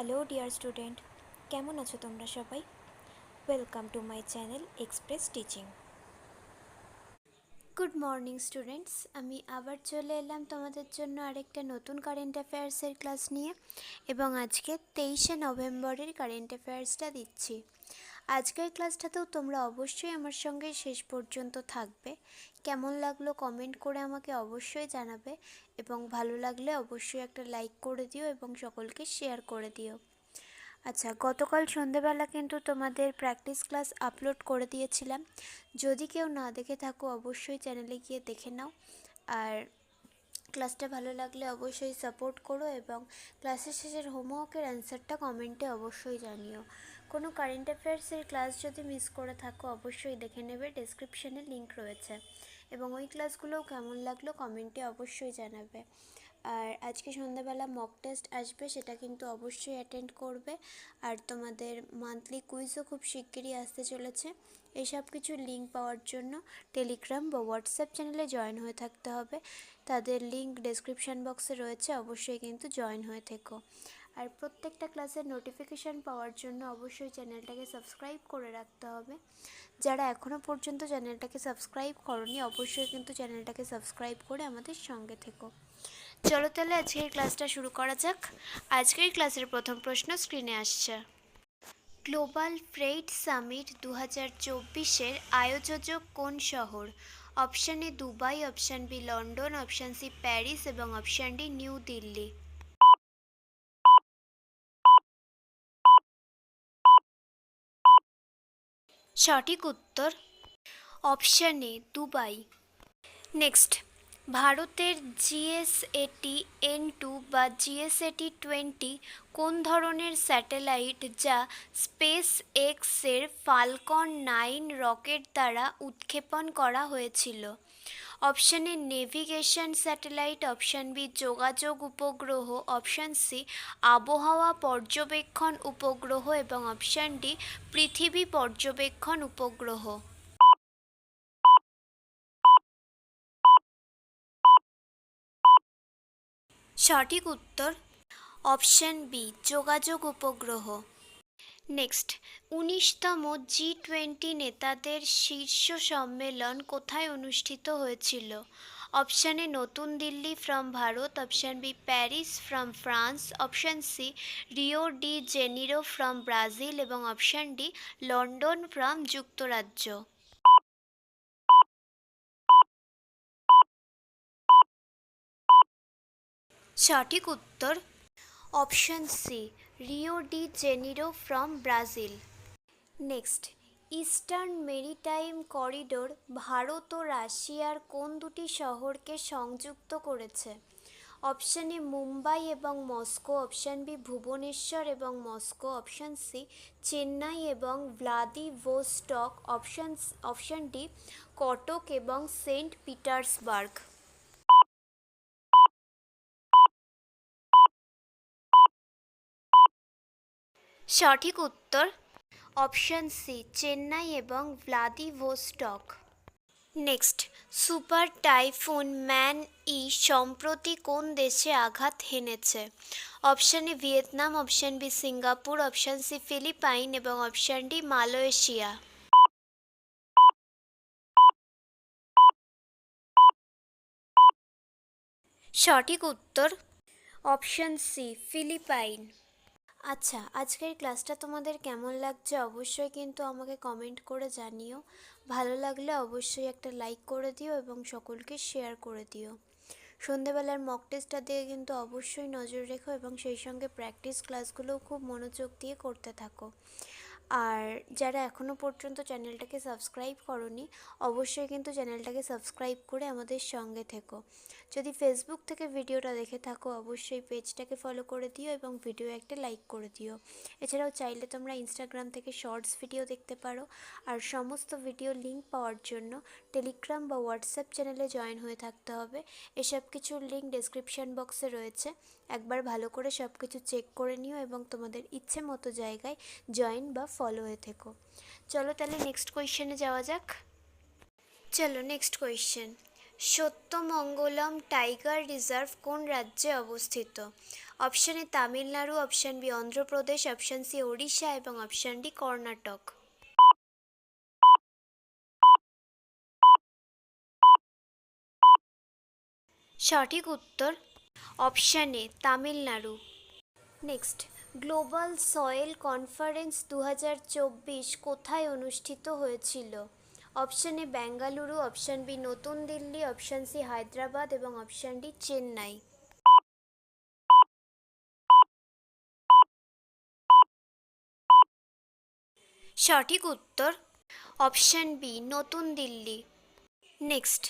Hello dear student, কেমন আছো তোমরা সবাই? Welcome to my channel express teaching. Good morning students, আমি আবার চলে এলাম তোমাদের জন্য আরেকটা নতুন কারেন্ট অ্যাফেয়ার্সের ক্লাস নিয়ে, এবং আজকে 23শে নভেম্বরের কারেন্ট অ্যাফেয়ার্সটা দিচ্ছি। আজকের ক্লাসটাতেও তোমরা অবশ্যই আমার সঙ্গে শেষ পর্যন্ত থাকবে। কেমন লাগলো কমেন্ট করে আমাকে অবশ্যই জানাবে, এবং ভালো লাগলে অবশ্যই একটা লাইক করে দিও এবং সকলকে শেয়ার করে দিও। আচ্ছা, গতকাল সন্ধেবেলা কিন্তু তোমাদের প্র্যাকটিস ক্লাস আপলোড করে দিয়েছিলাম। যদি কেউ না দেখে থাকো অবশ্যই চ্যানেলে গিয়ে দেখে নাও। আর ক্লাসটা ভালো লাগলে অবশ্যই সাপোর্ট করো, এবং ক্লাসের শেষের হোমওয়ার্কের অ্যান্সারটা কমেন্টে অবশ্যই জানিও। কোনো কারেন্ট অ্যাফেয়ার্সের ক্লাস যদি মিস করে থাকো অবশ্যই দেখে নেবে, ডেসক্রিপশানে লিংক রয়েছে। এবং ওই ক্লাসগুলোও কেমন লাগলো কমেন্টে অবশ্যই জানাবে। আর আজকে সন্ধ্যাবেলা মক টেস্ট আসবে, সেটা কিন্তু অবশ্যই অ্যাটেন্ড করবে। আর তোমাদের মান্থলি কুইজও খুব শিগগিরই আসতে চলেছে। এইসব কিছু লিঙ্ক পাওয়ার জন্য টেলিগ্রাম বা হোয়াটসঅ্যাপ চ্যানেলে জয়েন হয়ে থাকতে হবে। তাদের লিঙ্ক ডেসক্রিপশান বক্সে রয়েছে, অবশ্যই কিন্তু জয়েন হয়ে থেকো। আর প্রত্যেকটা ক্লাসের নোটিফিকেশান পাওয়ার জন্য অবশ্যই চ্যানেলটাকে সাবস্ক্রাইব করে রাখতে হবে। যারা এখনও পর্যন্ত চ্যানেলটাকে সাবস্ক্রাইব করনি অবশ্যই কিন্তু চ্যানেলটাকে সাবস্ক্রাইব করে আমাদের সঙ্গে থেকো। চলো তাহলে আজকের ক্লাসটা শুরু করা যাক। আজকের ক্লাসের প্রথম প্রশ্ন স্ক্রিনে আসছে। গ্লোবাল ফ্রেইট সামিট 2024-এর আয়োজক কোন শহর? Option A Dubai, option B London, option C Paris এবং অপশান ডি নিউ দিল্লি। সঠিক উত্তর অপশান এ দুবাই। নেক্সট, ভারতের জিএসএটি N2 বা জিএসএটি 20 কোন ধরনের স্যাটেলাইট, যা স্পেস এক্সের ফালকন 9 রকেট দ্বারা উৎক্ষেপণ করা হয়েছিল? Option A navigation satellite, option B যোগাযোগ উপগ্রহ, অপশান সি আবহাওয়া পর্যবেক্ষণ উপগ্রহ এবং অপশান ডি পৃথিবী পর্যবেক্ষণ উপগ্রহ। সঠিক উত্তর অপশান বি যোগাযোগ উপগ্রহ। নেক্সট, 19তম G20 নেতাদের শীর্ষ সম্মেলন কোথায় অনুষ্ঠিত হয়েছিল? অপশান এ নতুন Delhi from Bharat, option B Paris from France, option C Rio de Janeiro from Brazil এবং অপশান ডি লন্ডন ফ্রম যুক্তরাজ্য। সঠিক উত্তর option C Rio de Janeiro from Brazil. Next, eastern maritime corridor Bharat ও রাশিয়ার কোন দুটি শহরকে সংযুক্ত করেছে? অপশান এ মুম্বাই এবং মস্কো, অপশান বি ভুবনেশ্বর এবং মস্কো, অপশান সি চেন্নাই এবং ভ্লাদিভোস্টক, অপশান ডি কটক এবং সেন্ট পিটার্সবার্গ। সঠিক উত্তর অপশান সি চেন্নাই এবং Vladivostok. Next, super typhoon Manyi সম্প্রতি কোন দেশে আঘাত হেনেছে? Option A Vietnam, option B Singapore, option C Philippine এবং অপশান ডি মালয়েশিয়া। সঠিক উত্তর অপশান সি ফিলিপাইন। আচ্ছা, আজকের ক্লাসটা তোমাদের কেমন লাগছে অবশ্যই কিন্তু আমাকে কমেন্ট করে জানিও। ভালো লাগলে অবশ্যই একটা লাইক করে দিও এবং সকলকে শেয়ার করে দিও। সন্ধেবেলার মক টেস্টটার দিকে কিন্তু অবশ্যই নজর রেখো এবং সেই সঙ্গে প্র্যাকটিস ক্লাসগুলোও খুব মনোযোগ দিয়ে করতে থাকো। আর যারা এখনও পর্যন্ত চ্যানেলটাকে সাবস্ক্রাইব করোনি অবশ্যই কিন্তু চ্যানেলটাকে সাবস্ক্রাইব করে আমাদের সঙ্গে থেকো। যদি ফেসবুক থেকে ভিডিওটা দেখে থাকো অবশ্যই পেজটাকে ফলো করে দিও এবং ভিডিও একটা লাইক করে দিও। এছাড়াও চাইলে তোমরা ইনস্টাগ্রাম থেকে শর্টস ভিডিও দেখতে পারো। আর সমস্ত ভিডিও লিঙ্ক পাওয়ার জন্য টেলিগ্রাম বা হোয়াটসঅ্যাপ চ্যানেলে জয়েন হয়ে থাকতে হবে। এসব কিছুর লিঙ্ক ডেসক্রিপশান বক্সে রয়েছে। একবার ভালো করে সব কিছু চেক করে নিও এবং তোমাদের ইচ্ছে মতো জায়গায় জয়েন বা ফলো হয়ে থেকো। চলো তাহলে নেক্সট কোয়েশ্চেনে যাওয়া যাক। চলো next question. Sathyamangalam tiger reserve কোন রাজ্যে অবস্থিত? Option A Tamil Nadu, option B Andhra Pradesh, option C Odisha এবং অপশন ডি কর্ণাটক। সঠিক উত্তর option A Tamil Nadu. Next, global soil conference 2024 কোথায় অনুষ্ঠিত হয়েছিল? Option A Bengaluru, option B নতুন দিল্লি, অপশন সি হায়দ্রাবাদ এবং অপশন ডি চেন্নাই। সঠিক উত্তর অপশন বি নতুন দিল্লি। নেক্সট,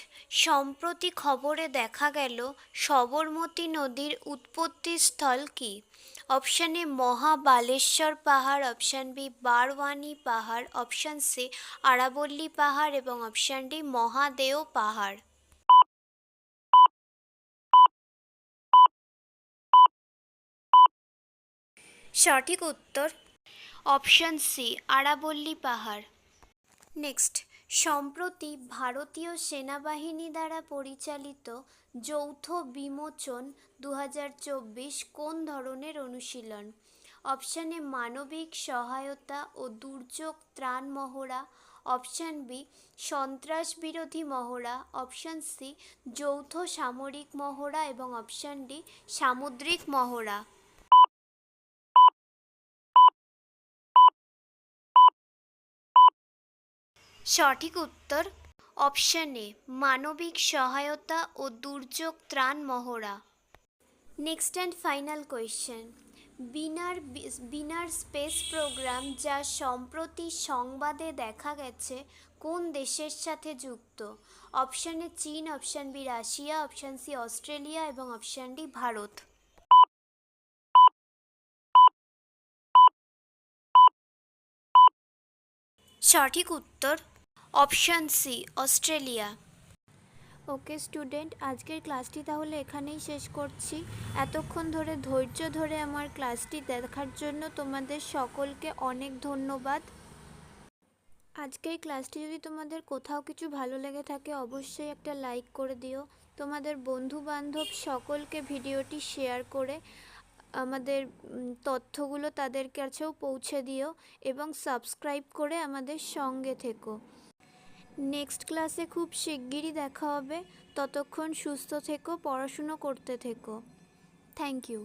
সম্প্রতি খবরে দেখা গেল সবরমতী নদীর উৎপত্তিস্থল কি? অপশন এ মহাবালেশ্বর পাহাড়, অপশন বি বারওয়ানি পাহাড়, অপশন সি আরাবল্লী পাহাড় এবং অপশন ডি মহাদেও পাহাড়। সঠিক উত্তর অপশন সি আরাবল্লী পাহাড়। নেক্সট, সম্প্রতি ভারতীয় সেনাবাহিনী দ্বারা পরিচালিত যৌথ বিমোচন 2024 কোন ধরনের অনুশীলন? অপশন এ মানবিক সহায়তা ও দুর্যোগ ত্রাণ মহড়া, অপশন বি সন্ত্রাস বিরোধী মহড়া, অপশন সি যৌথ সামরিক মহড়া এবং অপশন ডি সামুদ্রিক মহড়া। সঠিক উত্তর অপশন এ মানবিক সহায়তা ও দুর্যোগ ত্রাণ মহড়া। Next and final question, Binar space program যা সম্প্রতি সংবাদে দেখা গেছে কোন দেশের সাথে যুক্ত? অপশন এ চীন, option B Russia, option C Australia এবং অপশন ডি ভারত। সঠিক উত্তর option C Australia. Okay student, আজকের ক্লাসটি তাহলে এখানেই শেষ করছি। এতক্ষণ ধরে ধৈর্য ধরে আমার ক্লাসটি দেখার জন্য তোমাদের সকলকে অনেক ধন্যবাদ। আজকের ক্লাসটি যদি তোমাদের কোথাও কিছু ভালো লেগে থাকে অবশ্যই একটা লাইক করে দিও। তোমাদের বন্ধু বান্ধব সকলকে ভিডিওটি শেয়ার করে আমাদের তথ্যগুলো তাদের কাছেও পৌঁছে দিও এবং সাবস্ক্রাইব করে আমাদের সঙ্গে থেকো। নেক্সট ক্লাসে খুব শিগগিরই দেখা হবে। ততক্ষণ সুস্থ থেকো, পড়াশুনো করতে থেকো। Thank you.